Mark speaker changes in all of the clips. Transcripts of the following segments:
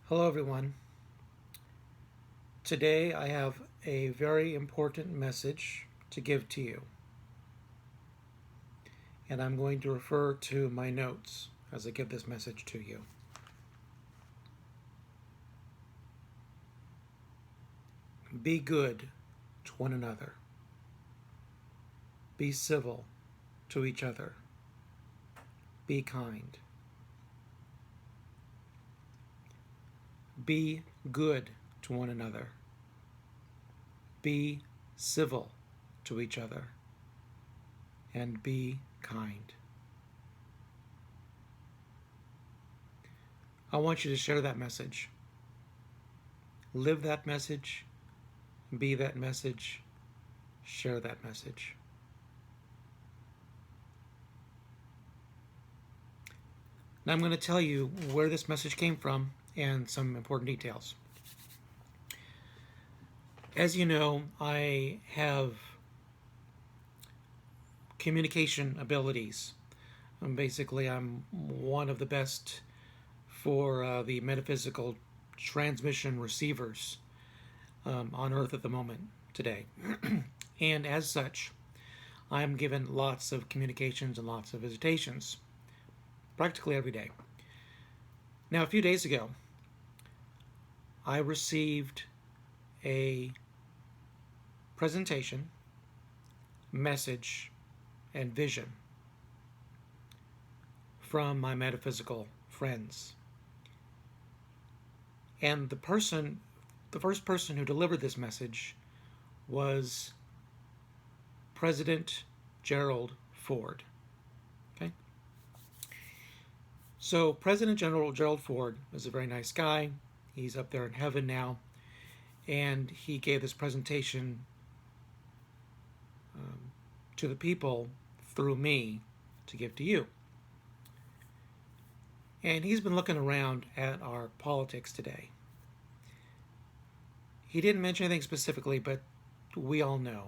Speaker 1: Hello, everyone. Today I have a very important message to give to you, and I'm going to refer to my notes as I give this message to you. Be good to one another. Be civil to each other. Be kind. Be good to one another. Be civil to each other. And be kind. I want you to share that message. Live that message. Be that message. Share that message. Now I'm going to tell you where this message came from and some important details. As you know, I have communication abilities. Basically, I'm one of the best for the metaphysical transmission receivers on Earth at the moment today. And as such, I'm given lots of communications and lots of visitations practically every day. Now, a few days ago, I received a presentation, message, and vision from my metaphysical friends. And the first person who delivered this message was President Gerald Ford. Okay? So President Gerald Ford is a very nice guy. He's up there in heaven now. And he gave this presentation to the people through me to give to you. And he's been looking around at our politics today. He didn't mention anything specifically, but we all know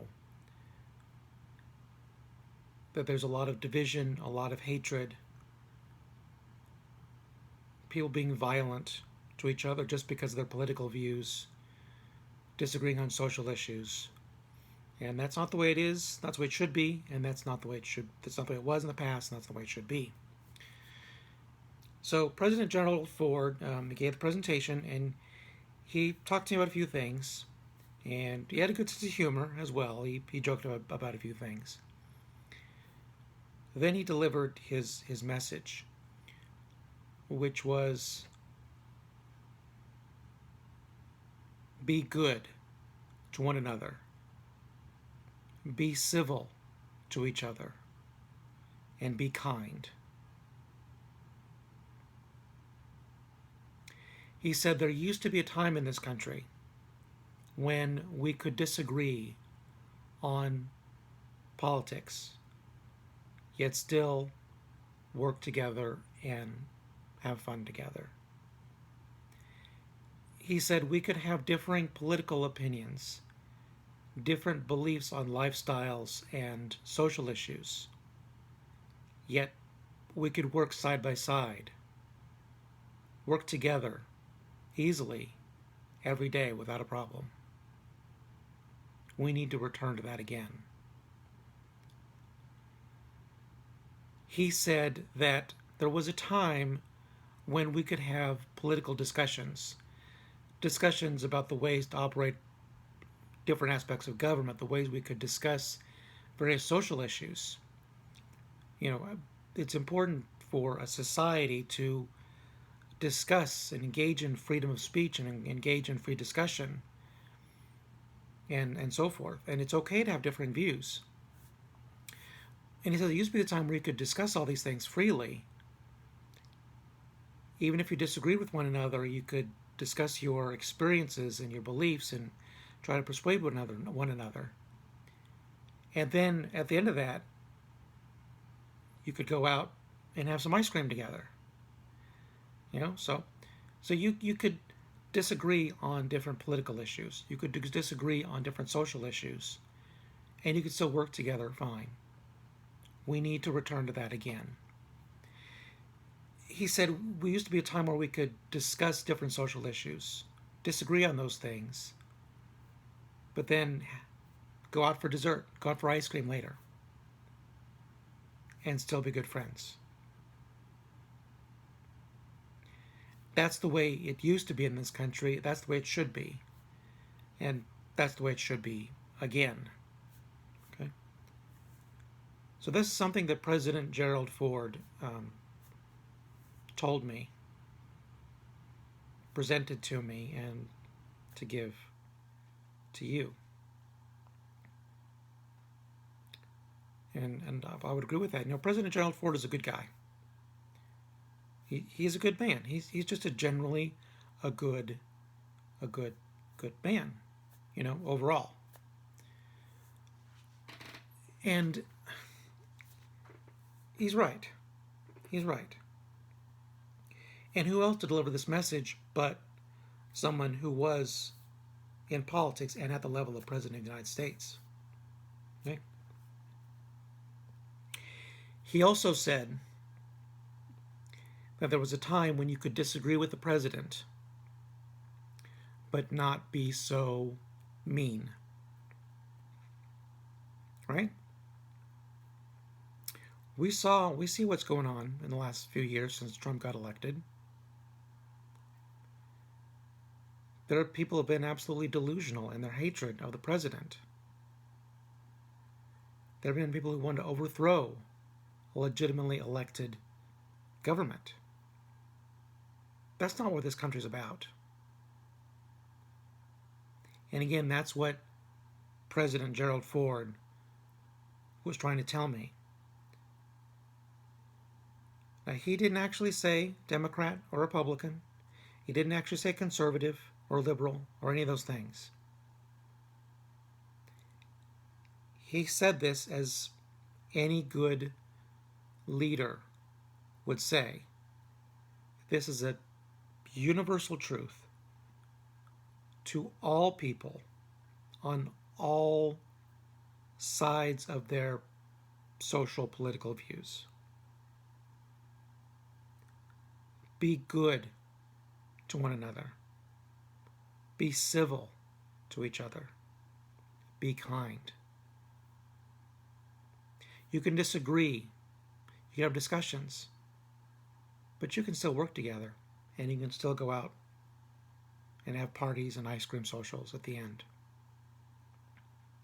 Speaker 1: that there's a lot of division, a lot of hatred, people being violent to each other just because of their political views, disagreeing on social issues. And that's not the way it is. That's the way it should be. And that's not the way it was in the past. And that's the way it should be. So President Gerald Ford gave the presentation, and he talked to me about a few things. And he had a good sense of humor as well. He joked about a few things. Then he delivered his message, which was, be good to one another. Be civil to each other. And be kind. He said there used to be a time in this country when we could disagree on politics, yet still work together and have fun together. He said we could have differing political opinions, different beliefs on lifestyles and social issues, yet we could work side by side, work together easily every day without a problem. We need to return to that again. He said that there was a time when we could have political discussions about the ways to operate different aspects of government, the ways we could discuss various social issues. It's important for a society to discuss and engage in freedom of speech and engage in free discussion and so forth. And it's okay to have differing views. And he said there used to be a time where you could discuss all these things freely. Even if you disagreed with one another, you could discuss your experiences and your beliefs and try to persuade one another. And then at the end of that, you could go out and have some ice cream together. So you could disagree on different political issues. You could disagree on different social issues. And you could still work together fine. We need to return to that again. he said we used to be a time where we could discuss different social issues, disagree on those things, but then go out for dessert, go out for ice cream later, and still be good friends. That's the way it used to be in this country. That's the way it should be. And that's the way it should be again. Okay. So this is something that President Gerald Ford told me, presented to me, and to give to you. And I would agree with that. You know, President Gerald Ford is a good guy. He's a good man. He's just generally a good man, you know, overall. And he's right. He's right. And who else to deliver this message but someone who was in politics and at the level of President of the United States? Okay? He also said that there was a time when you could disagree with the president but not be so mean. Right? We see what's going on in the last few years since Trump got elected. There are people who have been absolutely delusional in their hatred of the president. There have been people who want to overthrow a legitimately elected government. That's not what this country's about. And again, that's what President Gerald Ford was trying to tell me. Now, he didn't actually say Democrat or Republican. He didn't actually say conservative or liberal or any of those things. He said this as any good leader would say. This is a universal truth to all people on all sides of their social political views. Be good to one another. Be civil to each other. Be kind. You can disagree. You can have discussions. But you can still work together. And you can still go out and have parties and ice cream socials at the end.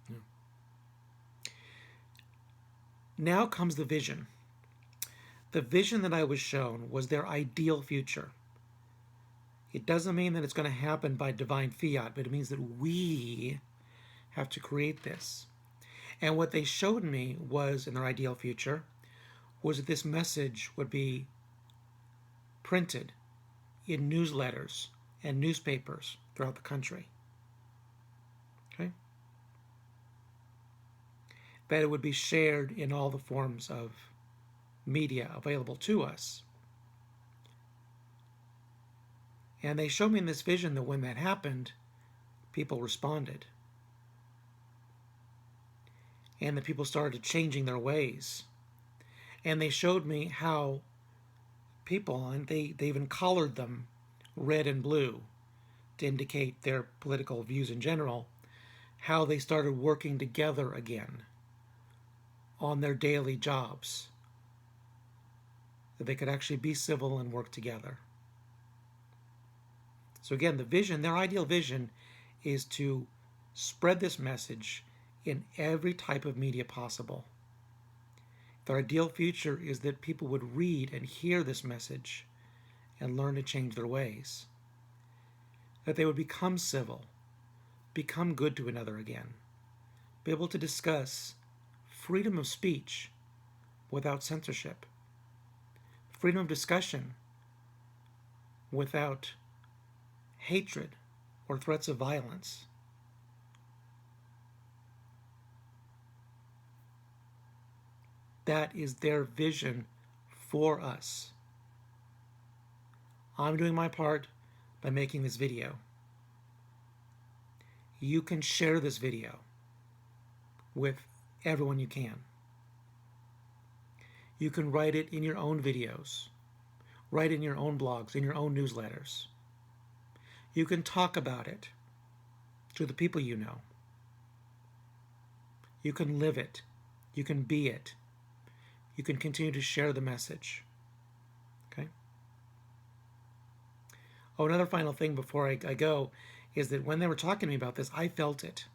Speaker 1: Yeah. Now comes the vision. The vision that I was shown was their ideal future. It doesn't mean that it's going to happen by divine fiat, but it means that we have to create this. And what they showed me was, in their ideal future, was that this message would be printed in newsletters and newspapers throughout the country. Okay? That it would be shared in all the forms of media available to us. And they showed me in this vision that when that happened, people responded. And the people started changing their ways. And they showed me how people, and they even colored them red and blue to indicate their political views in general, how they started working together again on their daily jobs, that they could actually be civil and work together. So again, the vision, their ideal vision, is to spread this message in every type of media possible. Their ideal future is that people would read and hear this message and learn to change their ways. That they would become civil, become good to another again, be able to discuss freedom of speech without censorship, freedom of discussion without hatred or threats of violence. That is their vision for us. I'm doing my part by making this video. You can share this video with everyone you can. You can write it in your own videos, write in your own blogs, in your own newsletters. You can talk about it to the people you know. You can live it. You can be it. You can continue to share the message. Okay? Oh, another final thing before I go is that when they were talking to me about this, I felt it.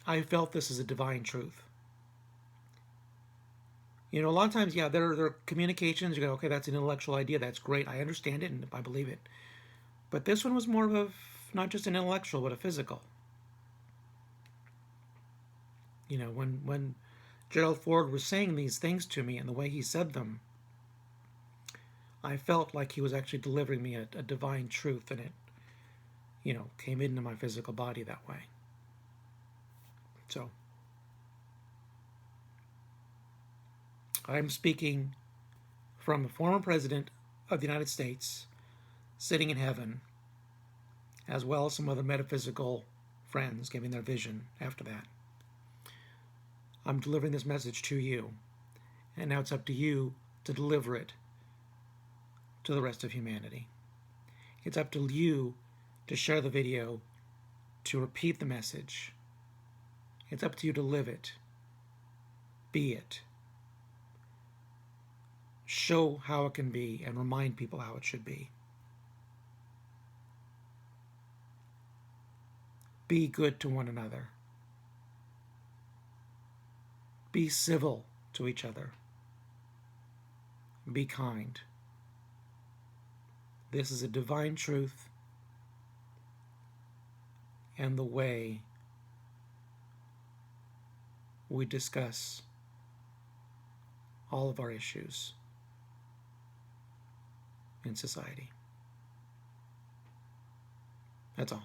Speaker 1: I felt this as a divine truth. You know, a lot of times, yeah, there are communications. You go, okay, that's an intellectual idea. That's great. I understand it and I believe it. But this one was more of a, not just an intellectual, but a physical. You know, when Gerald Ford was saying these things to me and the way he said them, I felt like he was actually delivering me a divine truth, and it, you know, came into my physical body that way. So, I'm speaking from a former president of the United States sitting in heaven, as well as some other metaphysical friends giving their vision after that. I'm delivering this message to you, and now it's up to you to deliver it to the rest of humanity. It's up to you to share the video, to repeat the message. It's up to you to live it, be it, show how it can be, and remind people how it should be. Be good to one another. Be civil to each other. Be kind. This is a divine truth and the way we discuss all of our issues in society. That's all.